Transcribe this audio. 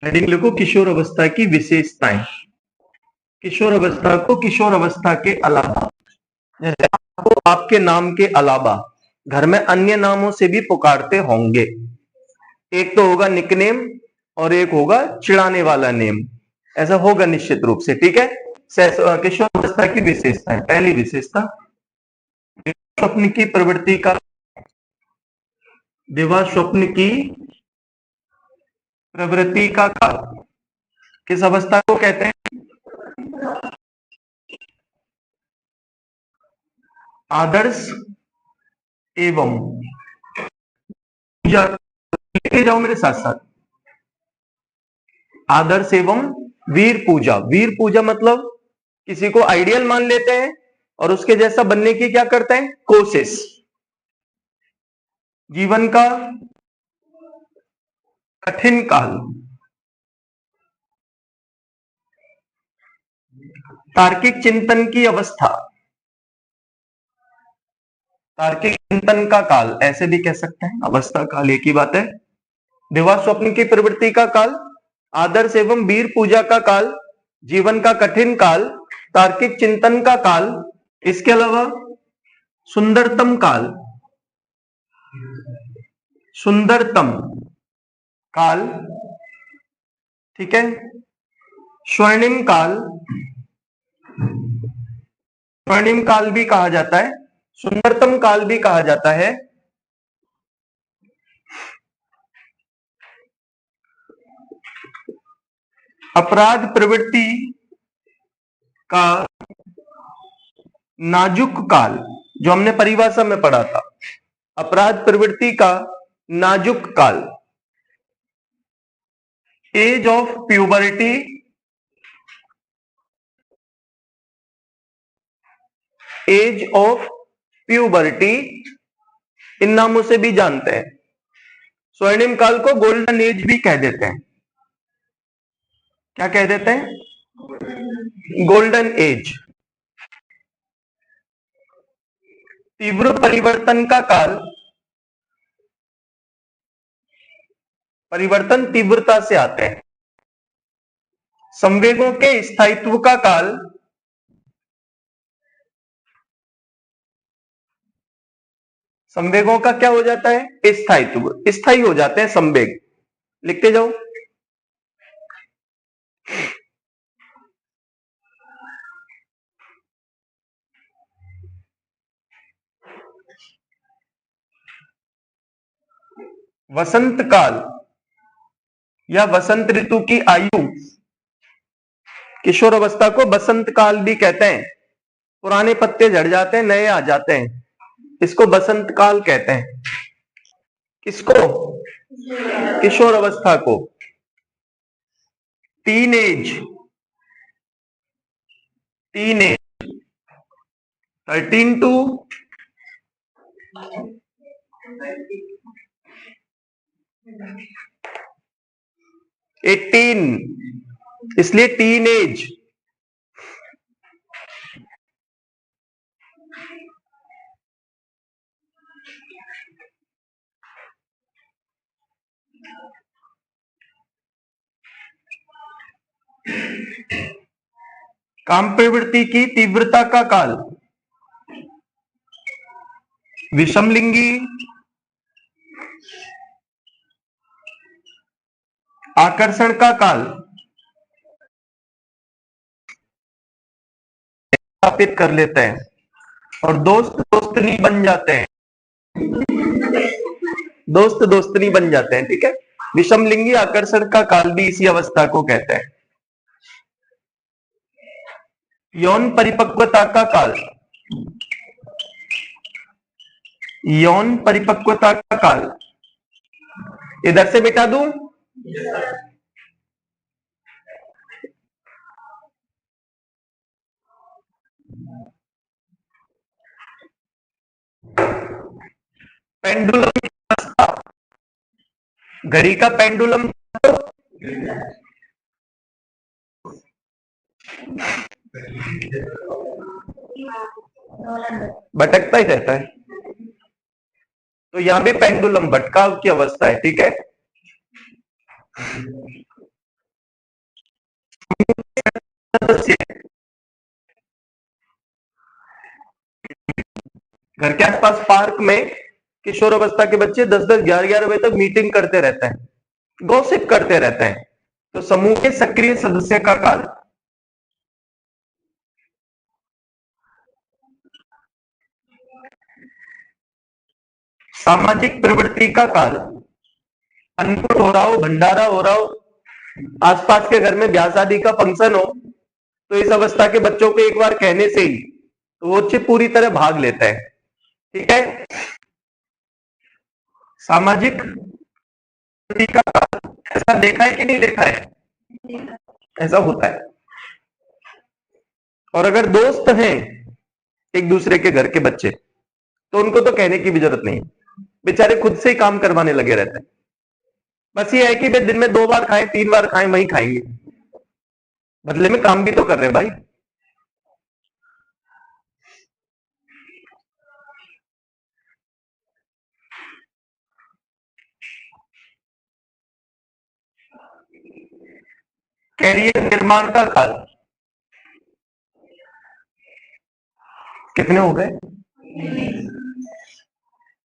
Heading लिखो किशोर अवस्था की विशेषताएं। किशोर अवस्था को किशोर अवस्था के अलावा, जैसे आपको आपके नाम के अलावा घर में अन्य नामों से भी पुकारते होंगे। एक तो होगा निकनेम और एक होगा चिढ़ाने वाला नेम, ऐसा होगा निश्चित रूप से। ठीक है, किशोर अवस्था की विशेषताएं। पहली विशेषता, स्वप्न की प्रवृत्ति का, दिवा स्वप्न की प्रवृत्ति का काल किस अवस्था को कहते हैं? आदर्श एवं, लिखे जाओ मेरे साथ साथ, आदर्श एवं वीर पूजा। वीर पूजा मतलब किसी को आइडियल मान लेते हैं और उसके जैसा बनने की क्या करते हैं? कोशिश। जीवन का कठिन काल, तार्किक चिंतन की अवस्था, तार्किक चिंतन का काल ऐसे भी कह सकते हैं, अवस्था काल एक ही बात है। दिवा स्वप्न की प्रवृत्ति का काल, आदर्श एवं वीर पूजा का काल, जीवन का कठिन काल, तार्किक चिंतन का काल, इसके अलावा सुंदरतम काल, सुंदरतम काल, ठीक है, स्वर्णिम काल, स्वर्णिम काल भी कहा जाता है, सुंदरतम काल भी कहा जाता है। अपराध प्रवृत्ति का नाजुक काल, जो हमने परिभाषा में पढ़ा था, अपराध प्रवृत्ति का नाजुक काल। Age of puberty, age of puberty इन नामों से भी जानते हैं। स्वर्णिम काल को गोल्डन एज भी कह देते हैं। क्या कह देते हैं? Golden age. तीव्र परिवर्तन का काल, परिवर्तन तीव्रता से आते हैं। संवेगों के स्थायित्व का काल, संवेगों का क्या हो जाता है? स्थायित्व, स्थायी हो जाते हैं संवेग। लिखते जाओ। वसंत काल या वसंत ऋतु की आयु, किशोर अवस्था को बसंत काल भी कहते हैं। पुराने पत्ते झड़ जाते हैं, नए आ जाते हैं, इसको बसंत काल कहते हैं। किसको? किशोर अवस्था को। Teen age, teen age 13 to 18, इसलिए टीन एज। काम प्रवृत्ति की तीव्रता का काल, विषमलिंगी आकर्षण का काल, स्थापित कर लेते हैं और दोस्त दोस्तनी बन जाते हैं, दोस्त दोस्तनी बन जाते हैं। ठीक है, विषमलिंगी आकर्षण का काल भी इसी अवस्था को कहते हैं। यौन परिपक्वता का काल, यौन परिपक्वता का काल इधर से मिटा दूं? पेंडुलम की अवस्था, घड़ी का पेंडुलम भटकता ही रहता है, तो यहां भी पेंडुलम भटकाव की अवस्था है। ठीक है, सदस्य घर के आसपास पार्क में किशोर अवस्था के बच्चे 10-10, 11-11 बजे तक मीटिंग करते रहते हैं, गॉसिप करते रहते हैं। तो समूह के सक्रिय सदस्य का कार्य, सामाजिक प्रवृत्ति का कार्य, अन्नकूट हो रहा हो, भंडारा हो रहा हो, आसपास के घर में ब्याह शादी का फंक्शन हो, तो इस अवस्था के बच्चों को एक बार कहने से ही तो वो बच्चे पूरी तरह भाग लेते हैं। ठीक है। सामाजिक प्रवृत्ति का कार्य, ऐसा देखा है कि नहीं देखा है? ऐसा होता है। और अगर दोस्त हैं एक दूसरे के घर के बच्चे, तो उनको तो कहने की भी जरूरत नहीं, बेचारे खुद से ही काम करवाने लगे रहते हैं। बस ये है कि वे दिन में 2 बार खाएं, 3 बार खाएं, वही खाएंगे, बदले में काम भी तो कर रहे हैं भाई। कैरियर निर्माण का कार्य, कितने हो गए?